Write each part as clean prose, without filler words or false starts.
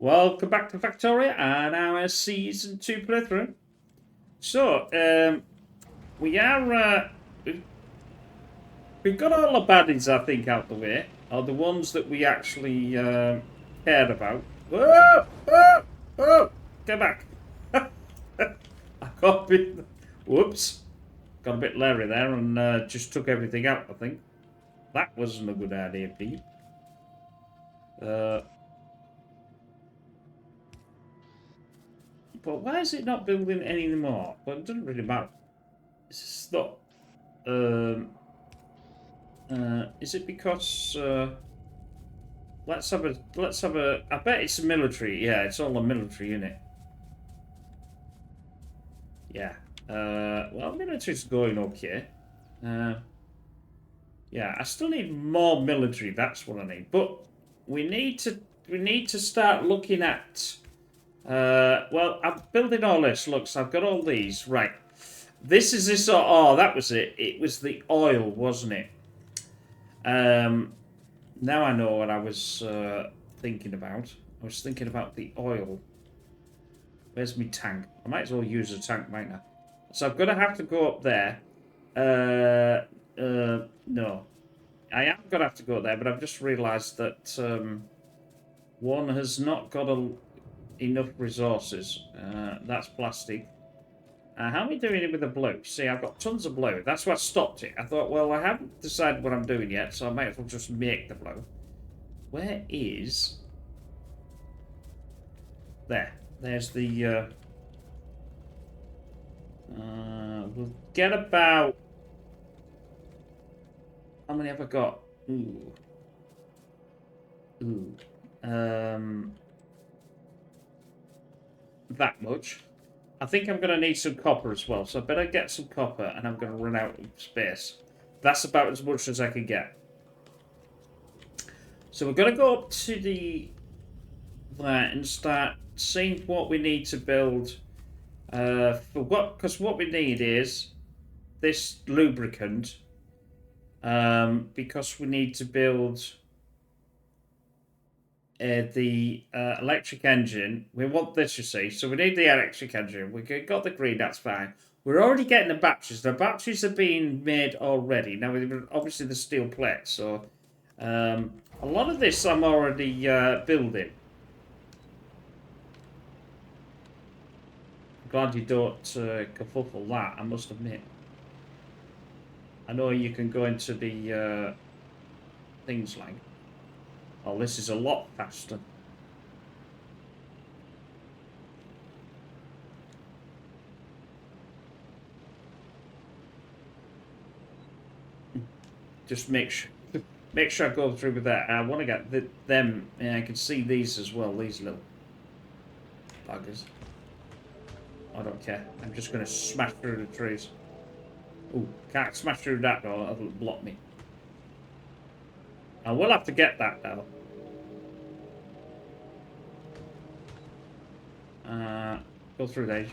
Welcome back to Factorio and our season 2 playthrough. So, we are, we've got all the baddies, I think, out the way, or the ones that we actually cared about. Whoa! Whoa! Whoa! Get back! I got a bit, whoops, got a bit leery there and just took everything out, I think. That wasn't a good idea, Pete. But why is it not building any more? Well, it doesn't really matter. It's not. Is it because? Let's have a. Let's have a. I bet it's military. Yeah, it's all a military unit. Yeah. Well, military's going okay. Yeah, I still need more military. That's what I need. But we need to. We need to start looking at. Well, I'm building all this. Look, so I've got all these. Right. This is this. Oh, that was it. It was the oil, wasn't it? Now I know what I was thinking about. I was thinking about the oil. Where's my tank? I might as well use a tank, mightn't I? So I'm going to have to go up there. No. I am going to have to go there, but I've just realised that one has not got enough resources. That's plastic. How am I doing it with the blue? See, I've got tons of blue. That's why I stopped it. I thought, well, I haven't decided what I'm doing yet, so I might as well just make the blue. Where is... There. There's the... we'll get about... How many have I got? Ooh. Ooh. That much. I think I'm going to need some copper as well, so I better get some copper, and I'm going to run out of space. That's about as much as I can get. So we're going to go up to there and start seeing what we need to build for what, because what we need is this lubricant, because we need to build the electric engine. We want this, you see, so we need the electric engine. We got the green, that's fine. We're already getting the batteries. The batteries are being made already. Now, obviously, the steel plates, so a lot of this I'm already building. Glad you don't kerfuffle that, I must admit. I know you can go into the things like... Oh, this is a lot faster. Just make sure I go through with that. I want to get them. Yeah, I can see these as well. These little buggers. I don't care. I'm just going to smash through the trees. Oh, can't smash through that though. That'll block me. I will have to get that though. Go through these.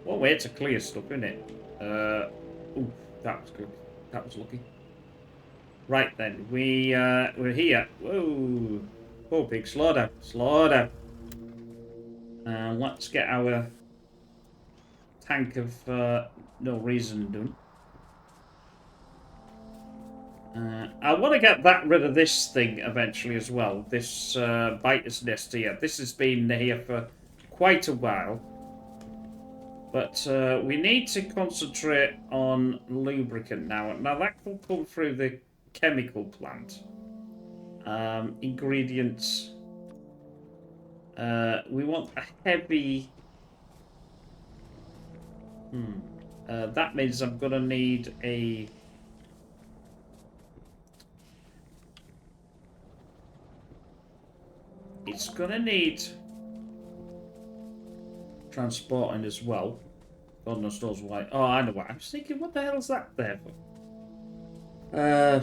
What way to clear stuff, isn't it? Ooh, that was good. That was lucky. Right then, we're here. Whoa, poor pig, slow down, slow down. Let's get our tank of no reason done. I want to get rid of this thing eventually as well. This biter's nest here. This has been here for quite a while. But we need to concentrate on lubricant now. Now that will come through the chemical plant. Ingredients. We want a heavy... that means I'm going to need a... It's going to need transporting as well. God knows why. Oh, I know why. I was thinking, what the hell is that there for?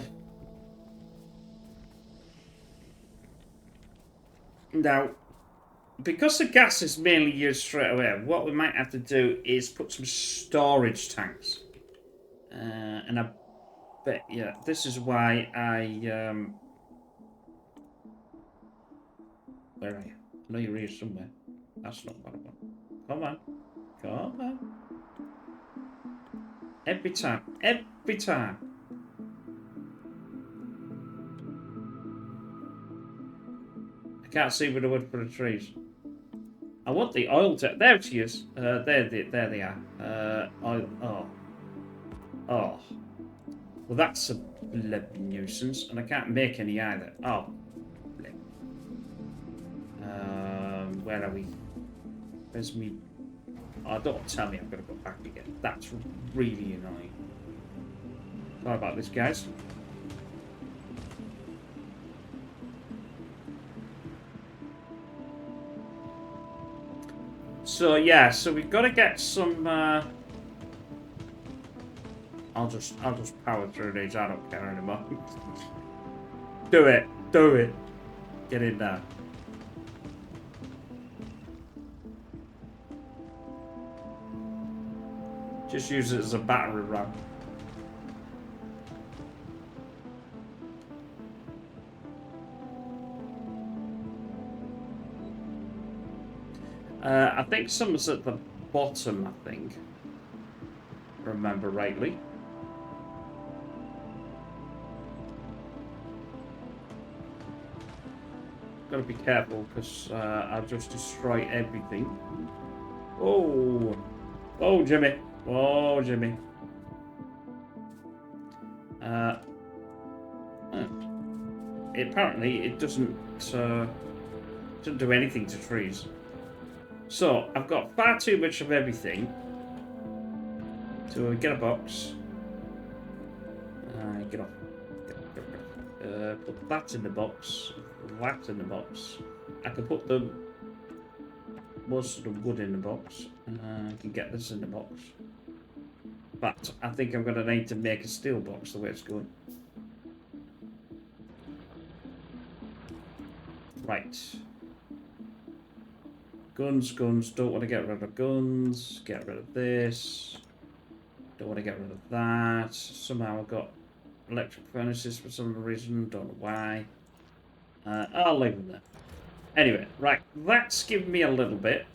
Now, because the gas is mainly used straight away, what we might have to do is put some storage tanks. And I bet, yeah, this is why I... Where are you? I know you're here somewhere. That's not what I want. Come on. Come on. Every time. Every time. I can't see with the wood for the trees. I want the oil to... There she is. There they are. Oil... Oh. Oh. Well, that's a bloody nuisance. And I can't make any either. Oh. Where are we? Where's me? Oh, don't tell me I've got to go back again. That's really annoying. Sorry about this, guys. So yeah, so we've got to get some. I'll just power through these. I don't care anymore. Do it. Do it. Get in there. Just use it as a battering ram. I think someone's at the bottom, I think. Remember rightly. Gotta be careful because I'll just destroy everything. Oh! Oh, Jimmy! Oh, Jimmy. Apparently it doesn't do anything to trees. So I've got far too much of everything. So we get a box. Get off. Put that in the box. That in the box. I can put the most of the wood in the box. I can get this in the box. But I think I'm going to need to make a steel box the way it's going. Right. Guns, guns. Don't want to get rid of guns. Get rid of this. Don't want to get rid of that. Somehow I've got electric furnaces for some reason. Don't know why. I'll leave them there. Anyway, right. That's given me a little bit.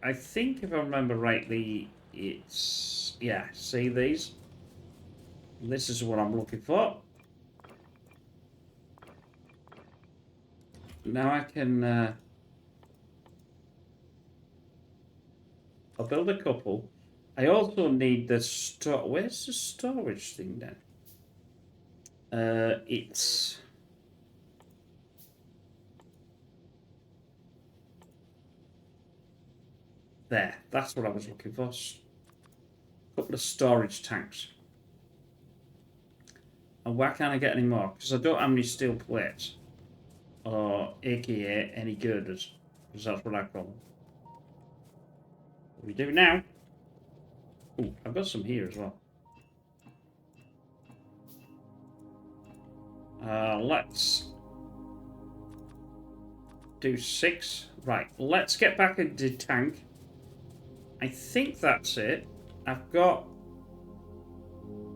I think if I remember rightly, it's... Yeah, see these? This is what I'm looking for. Now I can... I'll build a couple. I also need the store. Where's the storage thing then? It's there. That's what I was looking for. A couple of storage tanks. And why can't I get any more? Because I don't have any steel plates, or AKA any girders, because that's what I call them. What we do now? Oh, I've got some here as well. Let's do 6. Right, let's get back into the tank. I think that's it. I've got...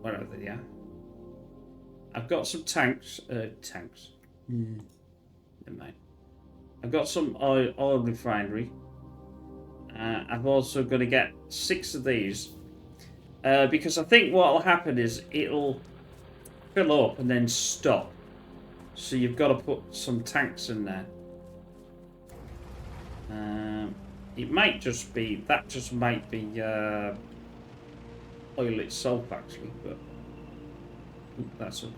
Where are they? Yeah. I've got some tanks. Tanks. Never mind. I've got some oil refinery. I've also got to get 6 of these. Because I think what will happen is it'll fill up and then stop. So you've got to put some tanks in there. It might just be... That just might be oil itself, actually. But that's all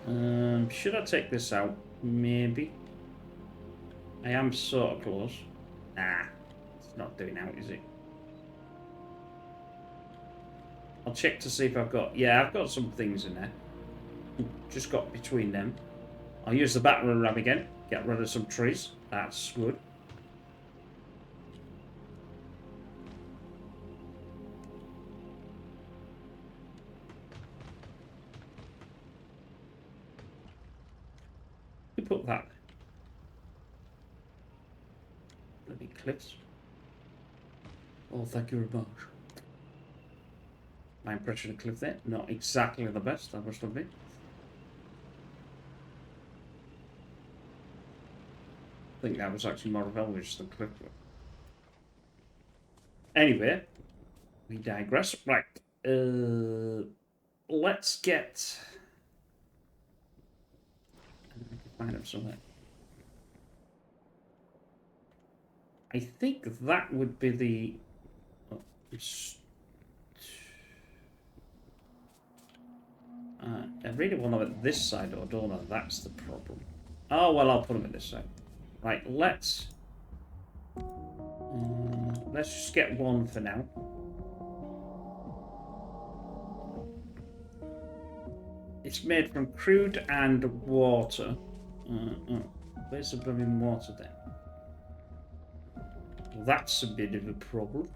good. Should I take this out? Maybe. I am sort of close. Nah. It's not doing out, is it? I'll check to see if I've got... Yeah, I've got some things in there. Just got between them. I'll use the battering ram again. Get rid of some trees. That's good. You put that. Bloody cliffs. Oh, thank you very much. My impression of cliff there, not exactly the best, I must admit. think that was actually more Elvish than Clifford. Anyway, we digress. Right. Let's get... I can find out something. I think that would be the... I really want them at this side, though, don't I? That's the problem. Oh, well, I'll put them at this side. Right, let's just get one for now. It's made from crude and water. Where's the blooming water then? Well, that's a bit of a problem.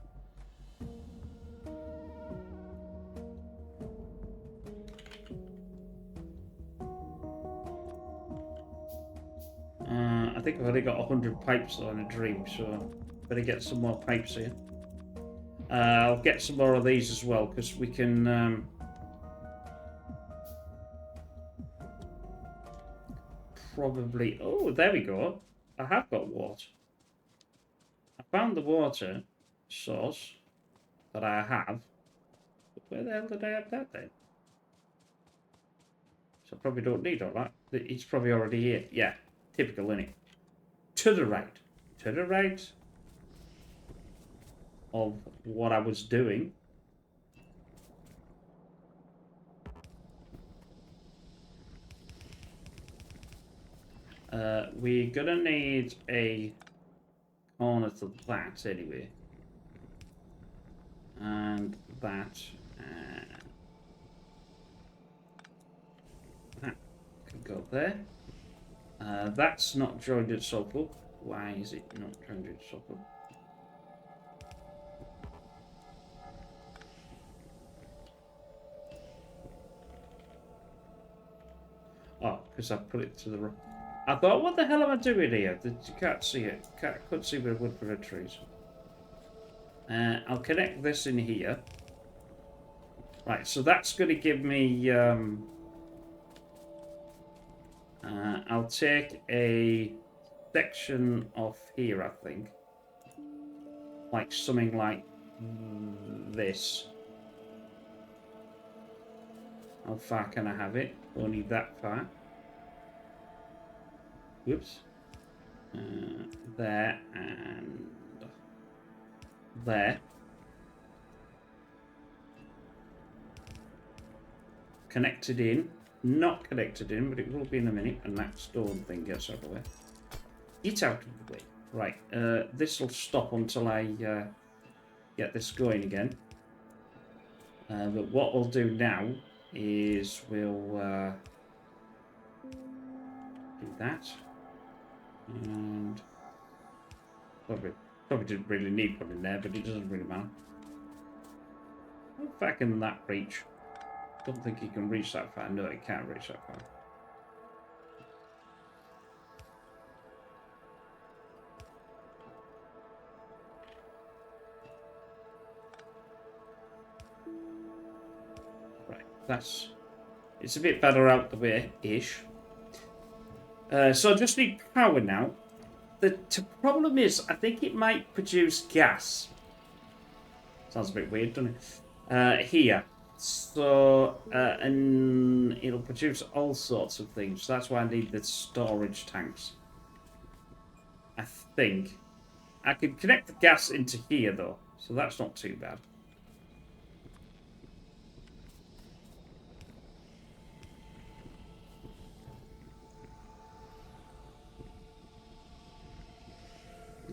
I think I've only got 100 pipes though in a dream, so better get some more pipes here. I'll get some more of these as well, because we can... probably... Oh, there we go. I have got water. I found the water source that I have. Where the hell did I have that then? So I probably don't need all that. It's probably already here. Yeah, typical, innit? To the right. To the right of what I was doing. We're gonna need a corner to that anyway. And that. That can go there. That's not joined itself up. Why is it not joined itself up? Oh, because I put it to the right. I thought, what the hell am I doing here? You can't see it. Couldn't see where wood for the trees. I'll connect this in here. Right, so that's going to give me... I'll take a section off here, I think. Like something like this. How far can I have it? Only that far. Whoops. There and there. Connected in. Not connected in, but it will be in a minute. And that stone thing gets out of the way. Get out of the way. Right. This will stop until I get this going again. But what we'll do now is we'll do that. And probably didn't really need one in there, but it doesn't really matter. How far can that reach? Don't think you can reach that far. No, it can't reach that far. Right, it's a bit better out the way-ish. So I just need power now. The problem is, I think it might produce gas. Sounds a bit weird, doesn't it? Here. So, and it'll produce all sorts of things. So that's why I need the storage tanks. I think. I can connect the gas into here, though. So that's not too bad.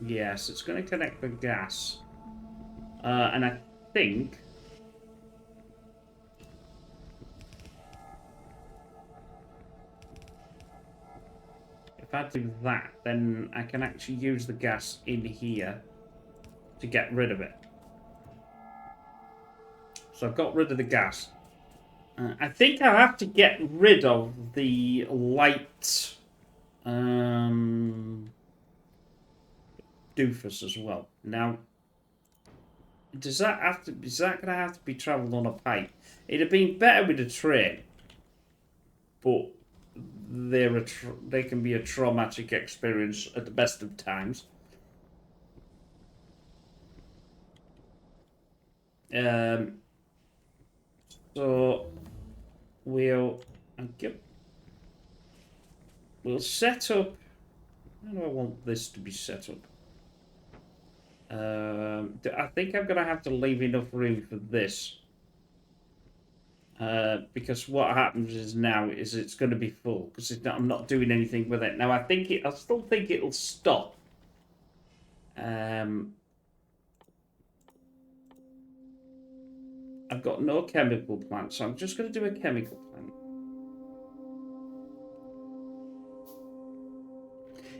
Yes, it's going to connect the gas. And I think... if I do that, then I can actually use the gas in here to get rid of it. So I've got rid of the gas. I think I have to get rid of the light... doofus as well. Now, is that going to have to be travelled on a pipe? It'd have been better with a train, but they can be a traumatic experience at the best of times. So we'll set up. How do I want this to be set up? I think I'm gonna have to leave enough room for this. Because what happens is now is it's going to be full because I'm not doing anything with it now. I still think it'll stop. I've got no chemical plant, so I'm just going to do a chemical plant.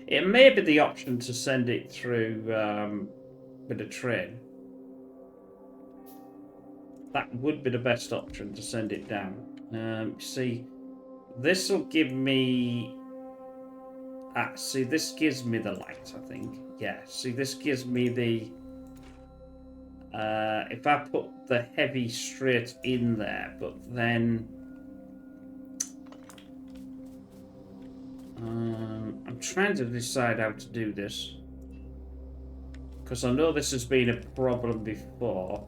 It may be the option to send it through with a train. That would be the best option to send it down. See, this will give me. See, this gives me the light, I think. Yeah, see, this gives me the... if I put the heavy straight in there, but then... I'm trying to decide how to do this. Because I know this has been a problem before.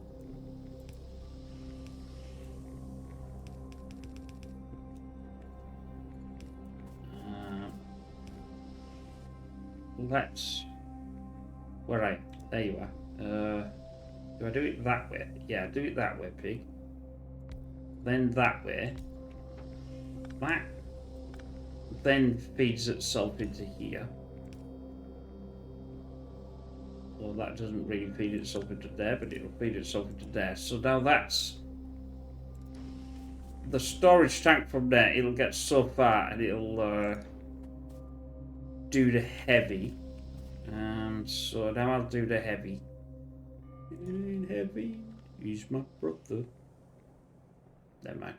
Let's... Where are you? There you are. Do I do it that way? Yeah, do it that way, pig. Then that way. That then feeds itself into here. Well, that doesn't really feed itself into there, but it'll feed itself into there. So now that's the storage tank from there. It'll get so far and it'll do the heavy. So now I'll do the heavy. Heavy. He's my brother. Never mind.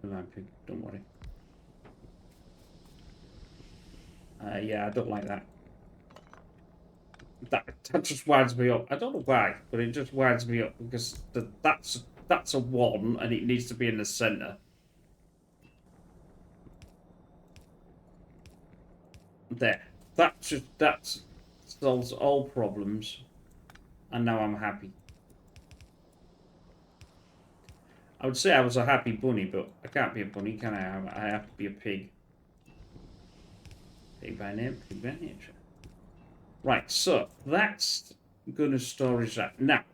Never mind, pig. Don't worry. Yeah, I don't like that. That just winds me up. I don't know why, but it just winds me up because that's a 1 and it needs to be in the center. There. That solves all problems. And now I'm happy. I would say I was a happy bunny, but I can't be a bunny, can I? I have to be a pig. Pig by name, pig by nature. Right, so that's going to storage that. Now,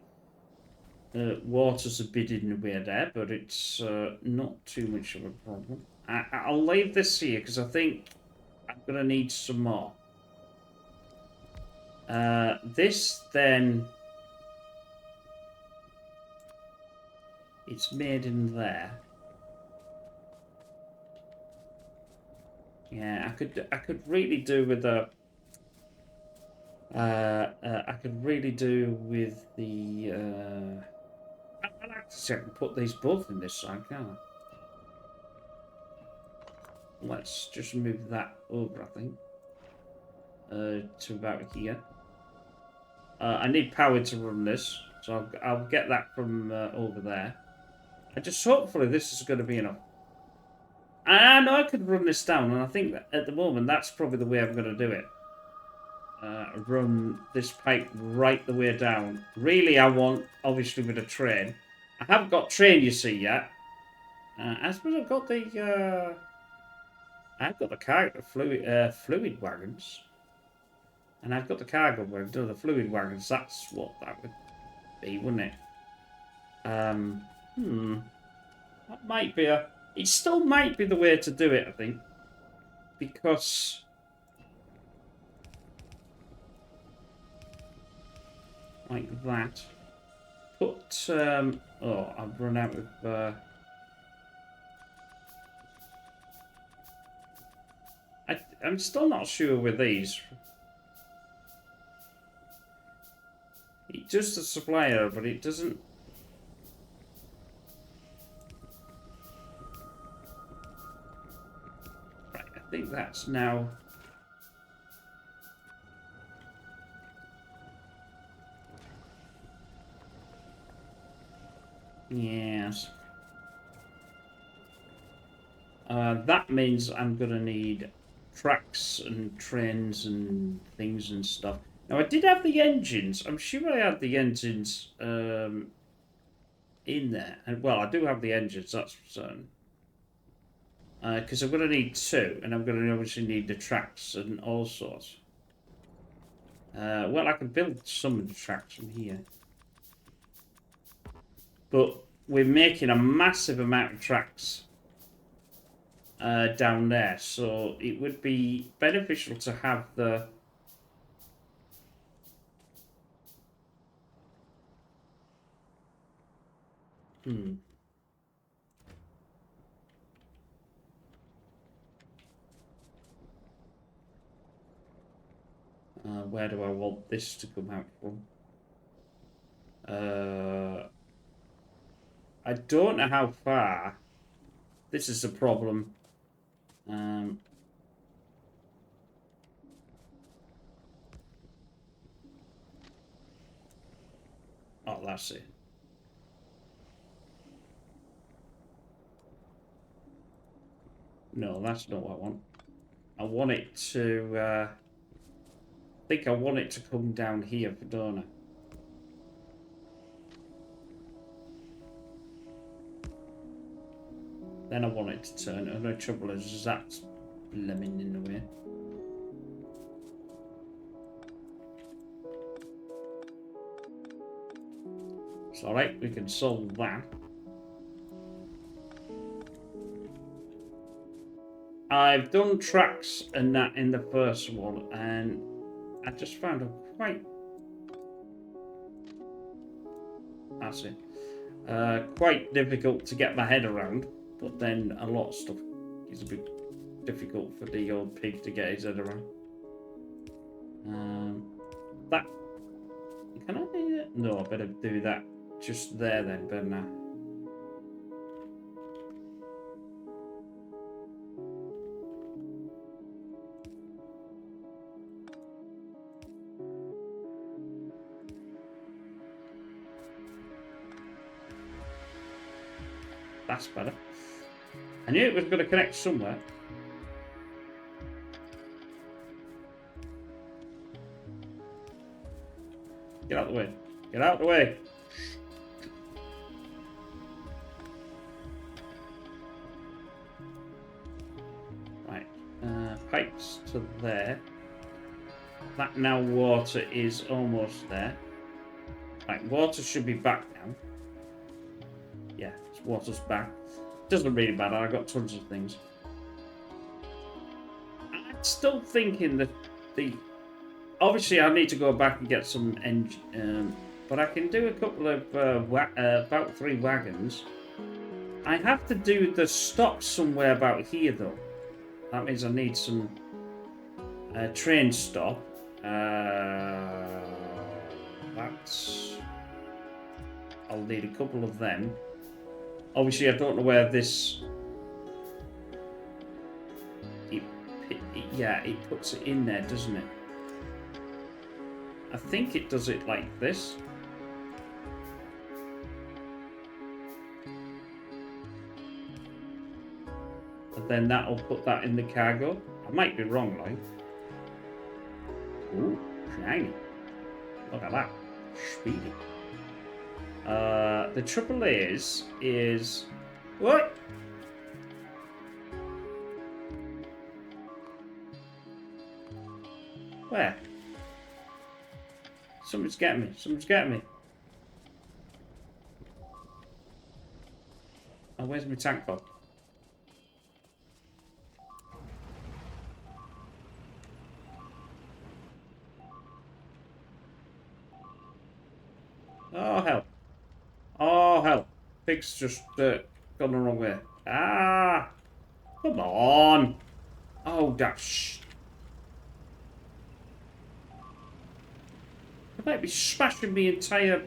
water's a bit in the way there, but it's not too much of a problem. I'll leave this here because I think I'm going to need some more. This then... It's made in there. Yeah, I could really do with a... I could really do with the... I'd like to see if I can put these both in this side, can't I? Let's just move that over, I think. To about here. I need power to run this, so I'll get that from over there. Hopefully this is going to be enough. I know I could run this down, and I think that at the moment that's probably the way I'm going to do it. Run this pipe right the way down. Really, I want, obviously, with a train. I haven't got train, you see, yet. I suppose I've got the... I've got the cargo fluid wagons. And I've got the cargo wagons, the fluid wagons. That's what that would be, wouldn't it? That might be a... It still might be the way to do it, I think. Because... Like that. Put... oh, I've run out of... I'm still not sure with these. It's just a supplier, but it doesn't... Right, I think that's now... Yes. That means I'm going to need tracks and trains and things and stuff. Now, I did have the engines. I'm sure I had the engines in there. And, well, I do have the engines, that's for certain. Because I'm going to need two, and I'm going to obviously need the tracks and all sorts. Well, I can build some of the tracks from here. But we're making a massive amount of tracks down there, so it would be beneficial to have the... where do I want this to come out from? I don't know how far. This is the problem. Oh, that's it. No, that's not what I want. I want it to... I think I want it to come down here for Donna. Then I want it to turn. And the trouble is that's lemon in the way. It's alright, we can solve that. I've done tracks and that in the first one, and I just found them quite difficult to get my head around. But then a lot of stuff is a bit difficult for the old pig to get his head around. That can I do that? No, I better do that just there then, better I? That's better. I knew it was going to connect somewhere. Get out of the way. Get out of the way. Right. Pipes to there. That now water is almost there. Right, water should be back now. Yeah, water's back. Doesn't really matter, I got tons of things. I'm still thinking that obviously I need to go back and get some engine, but I can do a couple of about 3 wagons. I have to do the stop somewhere about here though. That means I need some train stop. I'll need a couple of them. Obviously, I don't know where this... Yeah, it puts it in there, doesn't it? I think it does it like this. And then that'll put that in the cargo. I might be wrong, like. Ooh, shiny. Look at that. Speedy. The trouble is... What? Where? Somebody's getting me. Someone's getting me. Oh, where's my tank bob? Oh, hell. Oh, hell. Pig's just gone the wrong way. Ah! Come on! Oh, that's... It might be smashing me entire...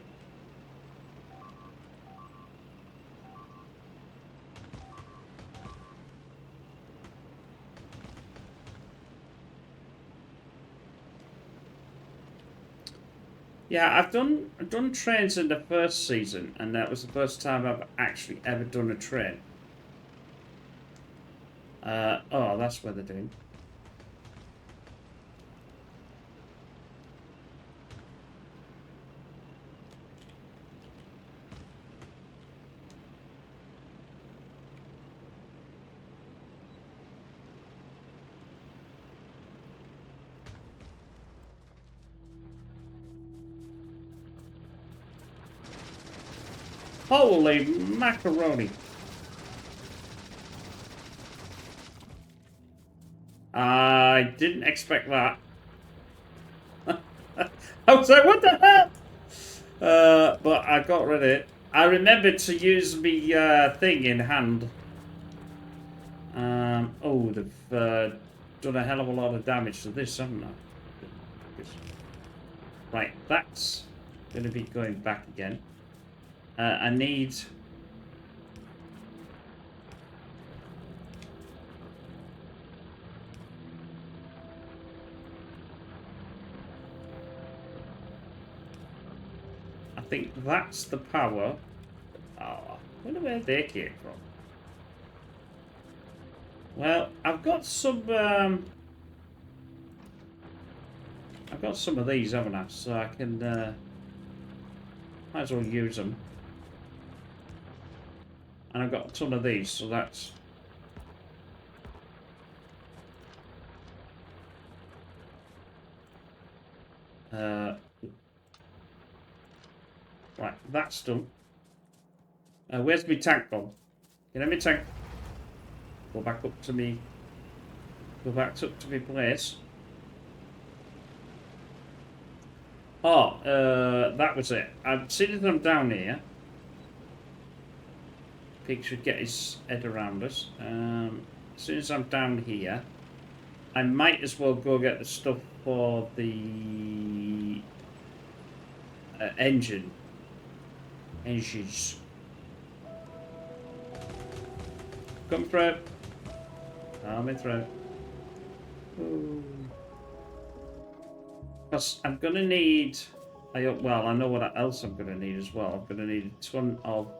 Yeah, I've done trains in the first season, and that was the first time I've actually ever done a train. Oh, that's where they're doing. Holy macaroni! I didn't expect that. I was like, what the hell? But I got rid of it. I remembered to use the thing in hand. Oh, they've done a hell of a lot of damage to this, haven't they? Right, that's going to be going back again. I need... I think that's the power. Oh, I wonder where they came from. Well, I've got some of these, haven't I? So I can might as well use them. And I've got a ton of these, so that's... right, that's done. Where's my tank gone? You know my tank? Go back up to me. Go back up to my place. Oh, that was it. I've seen them down here. Pig should get his head around us. As soon as I'm down here, I might as well go get the stuff for the engines. Come through. Coming through. Because I'm going to need... well, I know what else I'm going to need as well. I'm going to need a ton of...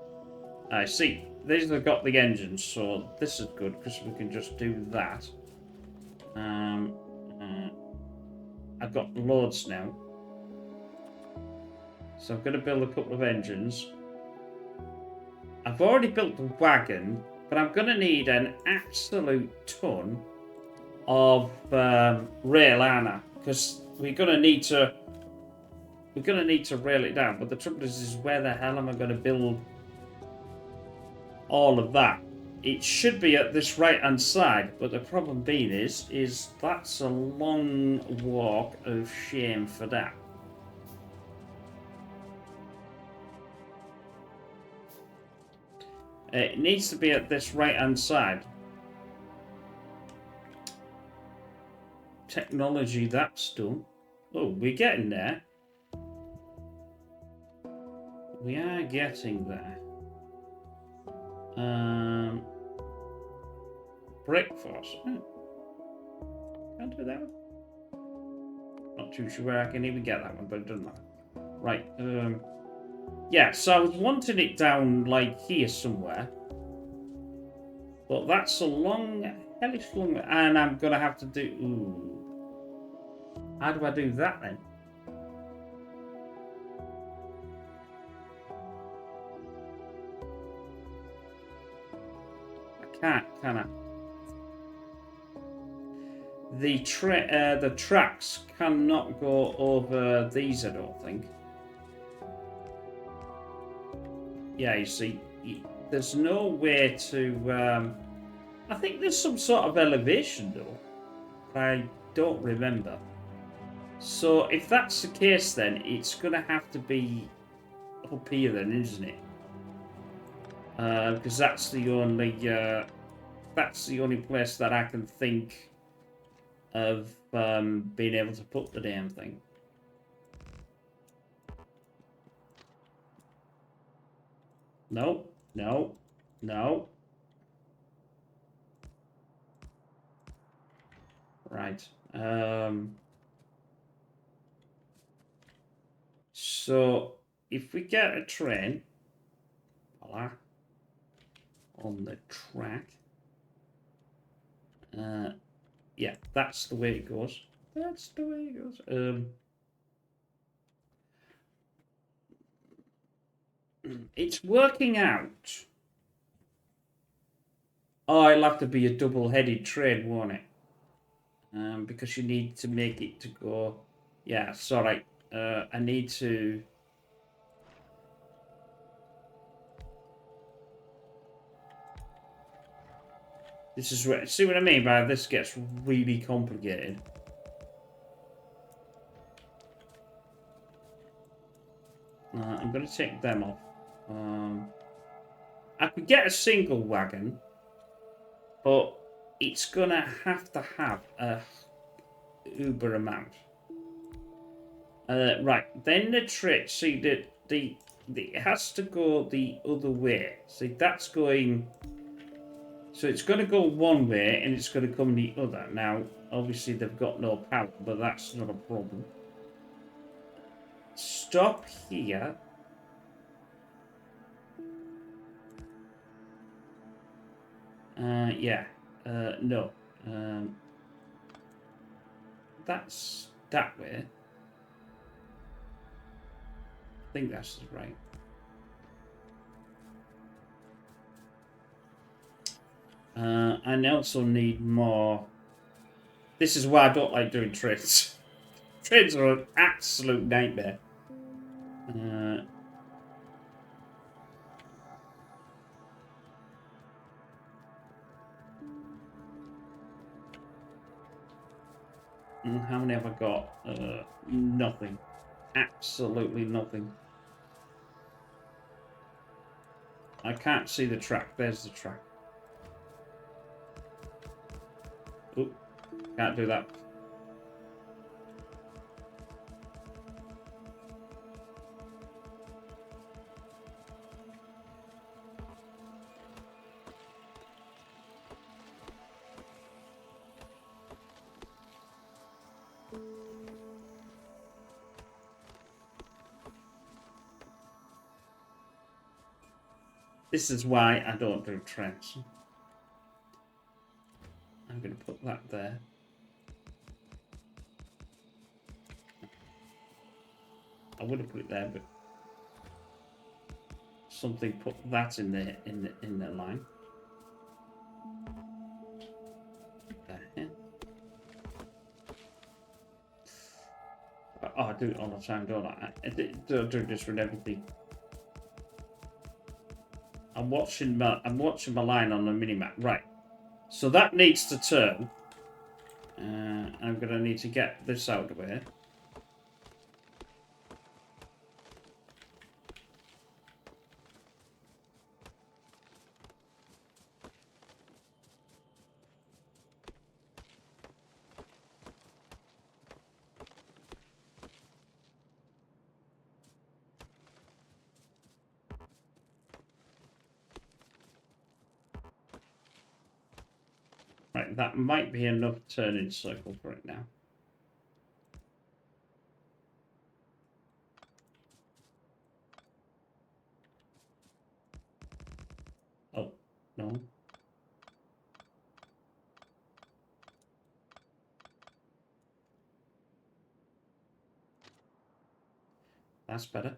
I see. These have got the engines, so this is good because we can just do that. I've got loads now. So I'm going to build a couple of engines. I've already built the wagon, but I'm going to need an absolute ton of rail, aren't I? Because we're going to need to rail it down. But the trouble is where the hell am I going to build all of that? It should be at this right-hand side, but the problem being is that's a long walk of shame for that. It needs to be at this right-hand side. Technology, that's done. Oh, we're getting there. We are getting there. Breakfast. Can't do that one. Not too sure where I can even get that one, but it doesn't matter. Right. Yeah, so I was wanting it down like here somewhere. But that's a long, hellish long, and I'm gonna have to do... Ooh. How do I do that then? I can't, can I? The tracks cannot go over these, I don't think. Yeah, you see, there's no way to... I think there's some sort of elevation, though. I don't remember. So if that's the case, then it's going to have to be up here, then, isn't it? Because that's the only place that I can think of being able to put the damn thing. No, no, no. Right. So if we get a train, voila, on the track. yeah, that's the way it goes. That's the way it goes. It's working out. Oh, it'll have to be a double-headed train, won't it? Because you need to make it to go. Yeah, sorry. I need to. This is where. See what I mean by this gets really complicated. I'm going to take them off. I could get a single wagon, but it's going to have a uber amount. Right, then the trick. See, it has to go the other way. See, that's going. So it's going to go one way and it's going to come the other. Now, obviously, they've got no power, but that's not a problem. Stop here. Yeah. No. That's that way. I think that's right. I also need more. This is why I don't like doing trains. Trains are an absolute nightmare. How many have I got? Nothing. Absolutely nothing. I can't see the track. There's the track. Oop. Can't do that. This is why I don't do trains. I'm going to put that there. I would have put it there, but something put that in the line. There. Oh, I do it all the time, don't I? I do this with everything. I'm watching my line on the minimap. Right. So that needs to turn. I'm gonna need to get this out of the way. Right, that might be enough turning circle for it now. Oh, no. That's better.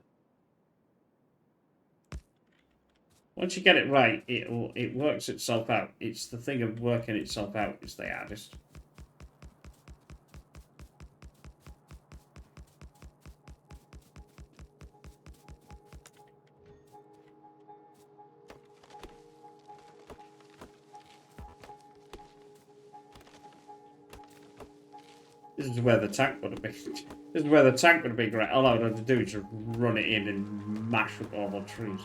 Once you get it right, it works itself out. It's the thing of working itself out is the hardest. This is where the tank would have been. This is where the tank would have been great. All I would have to do is just run it in and mash up all the trees.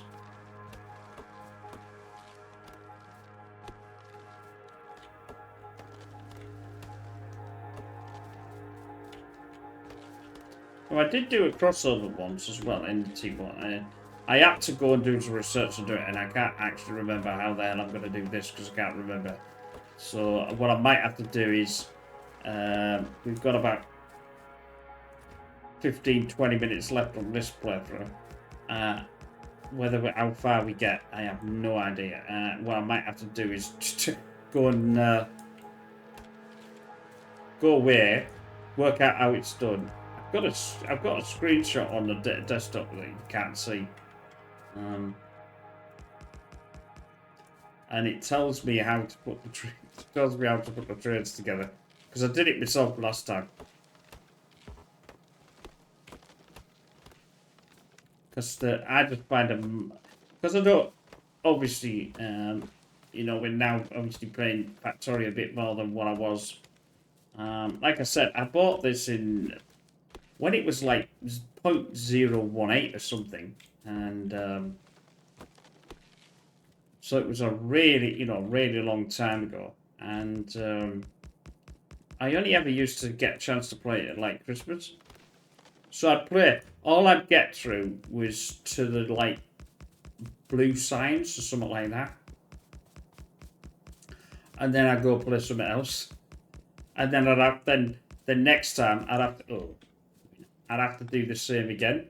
Well, I did do a crossover once as well in T1. I had to go and do some research and do it, and I can't actually remember how the hell I'm going to do this because I can't remember. So what I might have to do is, we've got about 15-20 minutes left on this playthrough. How far we get, I have no idea. What I might have to do is go and go away, work out how it's done. I've got a screenshot on the desktop that you can't see, and it tells me how to put the trains together because I did it myself last time. Because I just find them, because I don't obviously you know, we're now obviously playing Factorio a bit more than what I was. Like I said, I bought this in when it was like 0.018 or something, and so it was a really, you know, really long time ago, and I only ever used to get a chance to play it at like Christmas. So I'd play, all I'd get through was to the like blue signs or something like that. And then I'd go play something else. And then the next time I'd have to do the same again.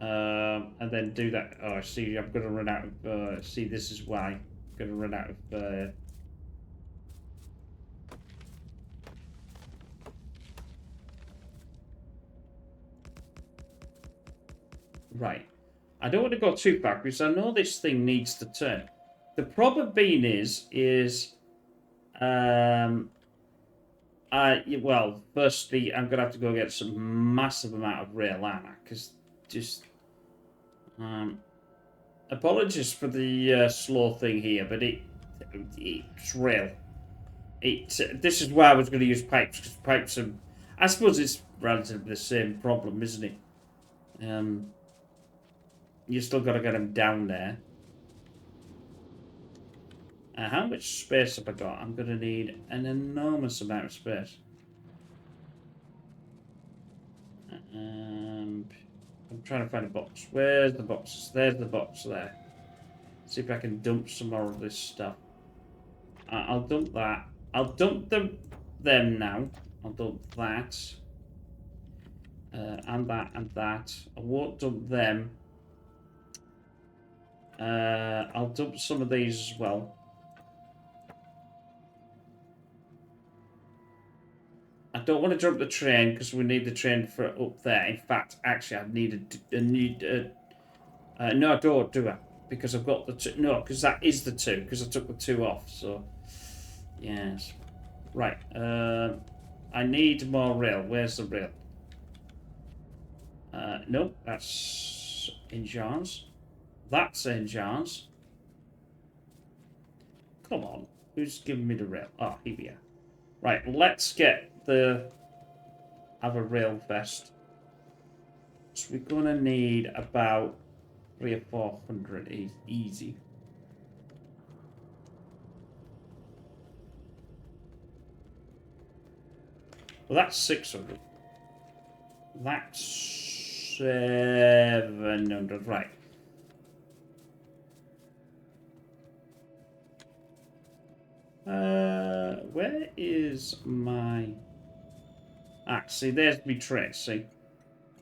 And then do that. Oh, see, I'm gonna run out of see, this is why I'm gonna run out of right. I don't want to go too far because I know this thing needs to turn. The problem being is well, firstly, I'm gonna have to go get some massive amount of rail armor because just apologies for the slow thing here, but it's rail. This is why I was going to use pipes because pipes are. I suppose it's relatively the same problem, isn't it? You still got to get them down there. How much space have I got? I'm going to need an enormous amount of space. I'm trying to find a box. Where's the box? There's the box there. See if I can dump some more of this stuff. I'll dump that. I'll dump them now. I'll dump that. And that and that. I won't dump them. I'll dump some of these as well. I don't want to dump the train because we need the train for up there. In fact, actually, no, I don't do it because I've got the two. No, because that is the two because I took the two off. So, yes, right. I need more rail. Where's the rail? Nope, that's engines. That's engines. Come on, who's giving me the rail? Oh, here we are. Right, let's get have a rail vest. So we're gonna need about 300 or 400 easy. Well, that's 600. That's 700, right. Where is my... see, there's my tray, see?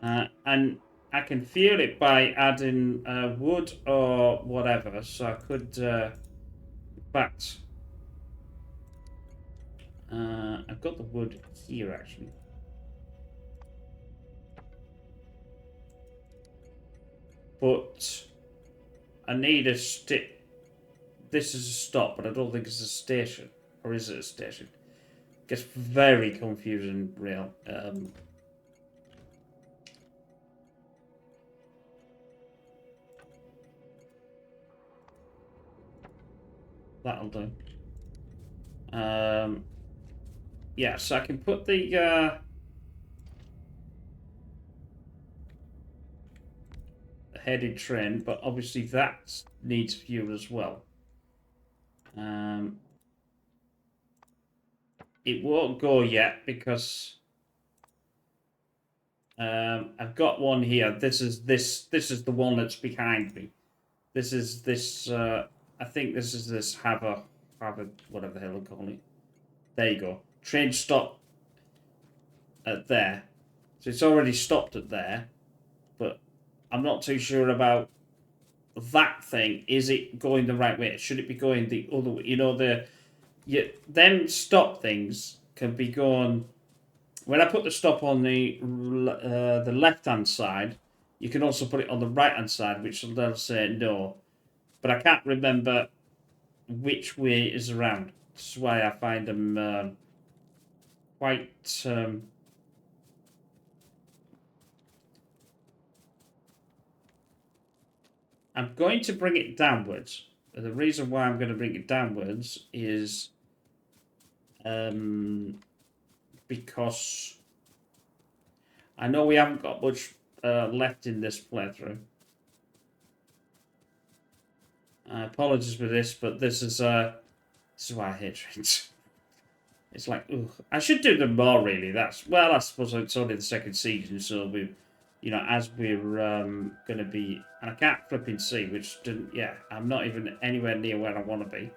And I can fuel it by adding wood or whatever, so I could... in fact... I've got the wood here, actually. But I need a stick. This is a stop, but I don't think it's a station. Or is it a station? It gets very confusing, real. That'll do. Yeah, so I can put the headed train, but obviously that needs fuel as well. It won't go yet because I've got one here. This is the one that's behind me. This is this. I think this is this Harvard, whatever the hell I call it. There you go. Train stop at there. So it's already stopped at there, but I'm not too sure about that thing. Is it going the right way? Should it be going the other way? You know, the them stop things can be going. When I put the stop on the left-hand side, you can also put it on the right-hand side, which they'll say no. But I can't remember which way is around. That's why I find them quite... I'm going to bring it downwards. The reason why I'm going to bring it downwards is because I know we haven't got much left in this playthrough. Apologies for this, but this is why I hate trains. It's like, ugh. I should do them more, really. Well, I suppose it's only the second season, so we, as we're going to be, and I can't flipping see, which didn't, yeah, I'm not even anywhere near where I want to be.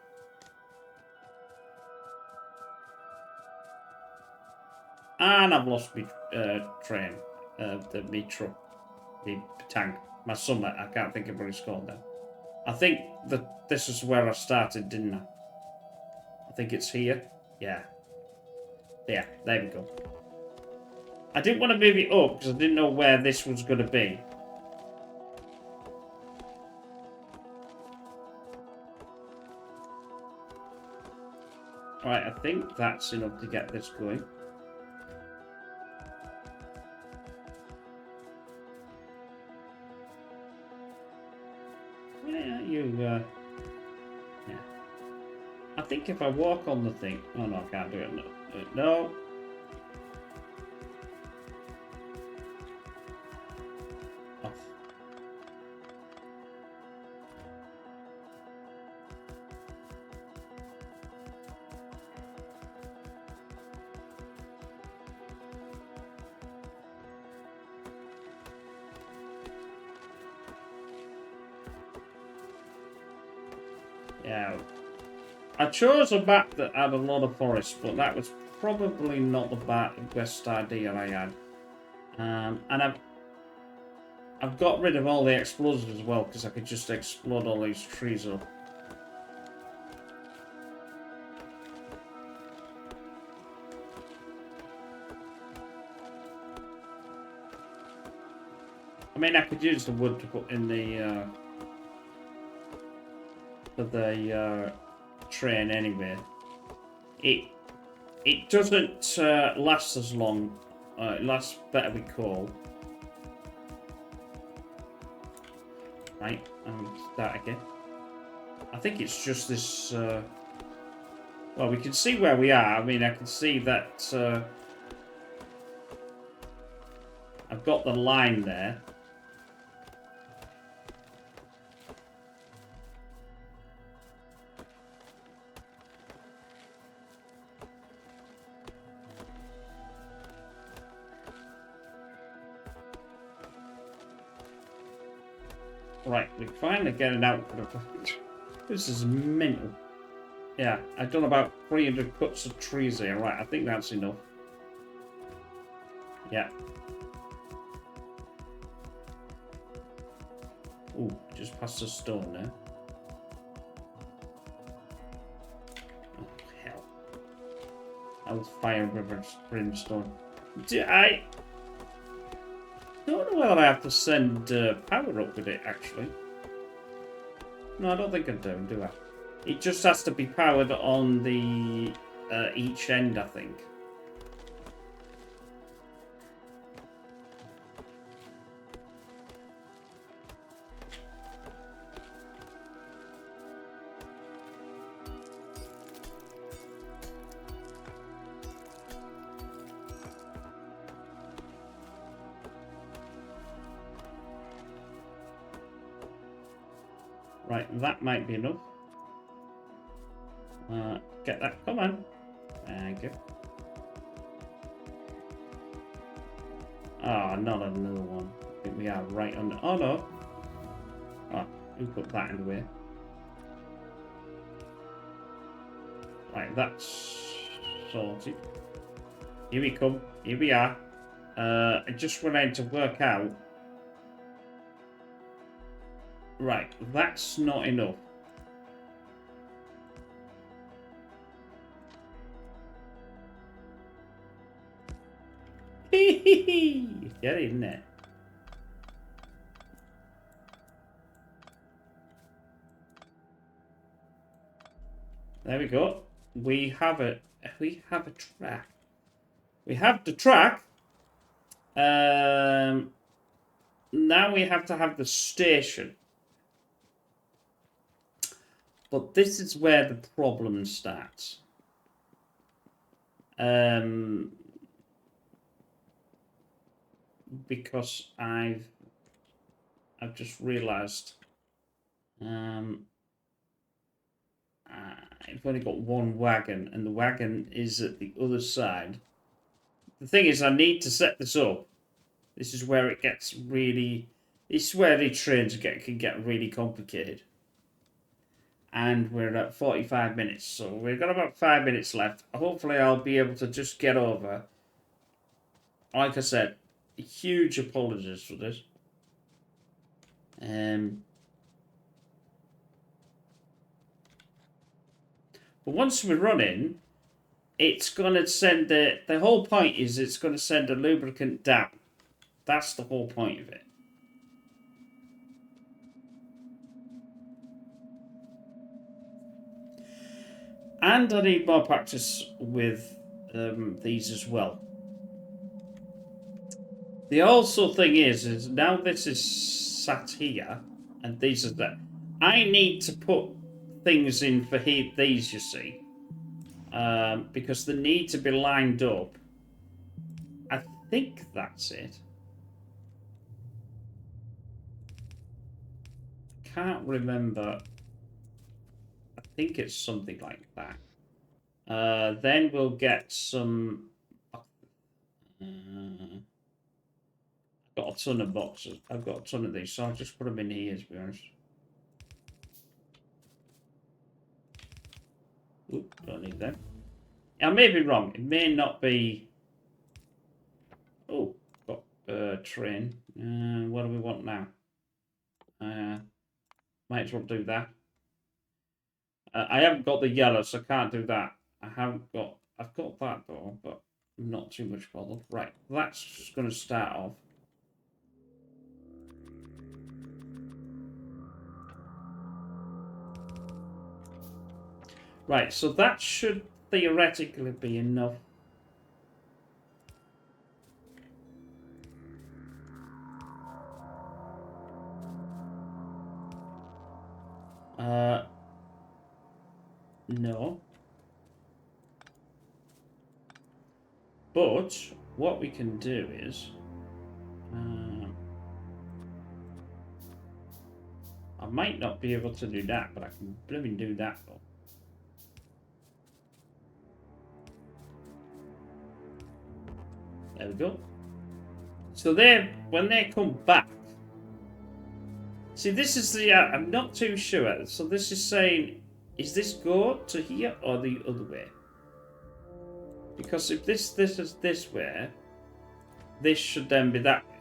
And I've lost my train, my truck, my tank, my summit. I can't think of what it's called now. I think that this is where I started, didn't I? I think it's here. Yeah. Yeah, there we go. I didn't want to move it up because I didn't know where this was going to be. Right, I think that's enough to get this going. Yeah, yeah. I think if I walk on the thing... Oh, no, I can't do it. No. No. Off. Yeah. I chose a map that had a lot of forest, but that was probably not the best idea I had. And I've got rid of all the explosives as well, because I could just explode all these trees up. I mean, I could use the wood to put in the for the train anyway. It doesn't last as long. It lasts better with coal. Right, start again. I think it's just this... well, we can see where we are. I mean, I can see that I've got the line there. Right, we finally get an output of... This is mental. Yeah, I've done about 300 cuts of trees here. Right, I think that's enough. Yeah. Ooh, just past a stone there. Oh, hell. I was fire and brimstone. I don't know whether I have to send power up with it, actually. No, I don't think I do I? It just has to be powered on the each end, I think. Right, that might be enough. Get that, come on. Thank you. Oh, not another one. I think we are right under. Oh no. Oh, who put that in the way? Right, that's sorted. Here we come. Here we are. I just wanted to work out. Right, that's not enough. Get in there. There we go. We have a track. We have the track. Now we have to have the station. But this is where the problem starts. Because I've just realised I've only got one wagon, and the wagon is at the other side. The thing is, I need to set this up. This is where it gets really... This is where the trains can get really complicated. And we're at 45 minutes, so we've got about 5 minutes left. Hopefully I'll be able to just get over. Like I said, huge apologies for this. But once we're running, it's going to send the whole point is it's going to send a lubricant down. That's the whole point of it. And I need more practice with these as well. The also thing is now this is sat here, and these are there. I need to put things in for these, you see. Because they need to be lined up. I think that's it. Can't remember. I think it's something like that. Then we'll get some... I've got a ton of boxes. I've got a ton of these, so I'll just put them in here, to be honest. Oop, don't need them. I may be wrong. It may not be... Oh, got a train. What do we want now? Might as well do that. I haven't got the yellow, so I can't do that. I've got that though, but not too much bother. Right, that's just going to start off. Right, so that should theoretically be enough. No. But what we can do is... I might not be able to do that, but I can blooming do that though. There we go. So when they come back... See, this is the... I'm not too sure. So this is saying... Is this go to here or the other way? Because if this is this way, this should then be that way.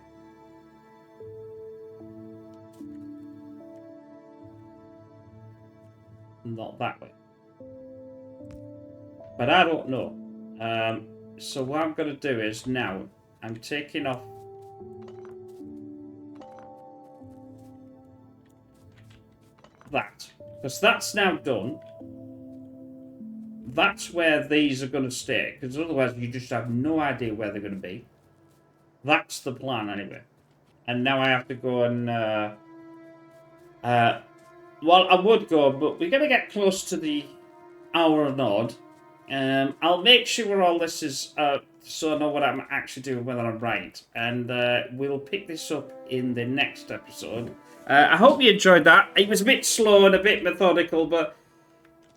Not that way. But I don't know. So what I'm going to do is now, I'm taking off that. Because that's now done. That's where these are going to stay. Because otherwise you just have no idea where they're going to be. That's the plan anyway. And now I have to go and... well, I would go, but we're going to get close to the hour and odd. I'll make sure all this is... so I know what I'm actually doing, whether I'm right. And we'll pick this up in the next episode. I hope you enjoyed that. It was a bit slow and a bit methodical, but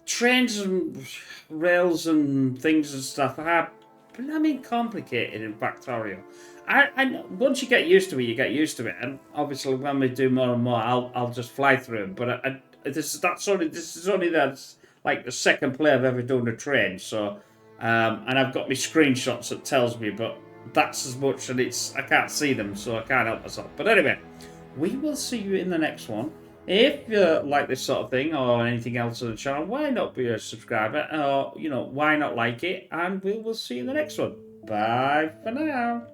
trains and rails and things and stuff are blooming complicated in Factorio. And once you get used to it, you get used to it. And obviously, when we do more and more, I'll just fly through them. But this is only like the second play I've ever done a train. So, and I've got my screenshots that tells me, but that's as much, and I can't see them, so I can't help myself. But anyway. We will see you in the next one. If you like this sort of thing or anything else on the channel, why not be a subscriber? Or, why not like it? And we will see you in the next one. Bye for now.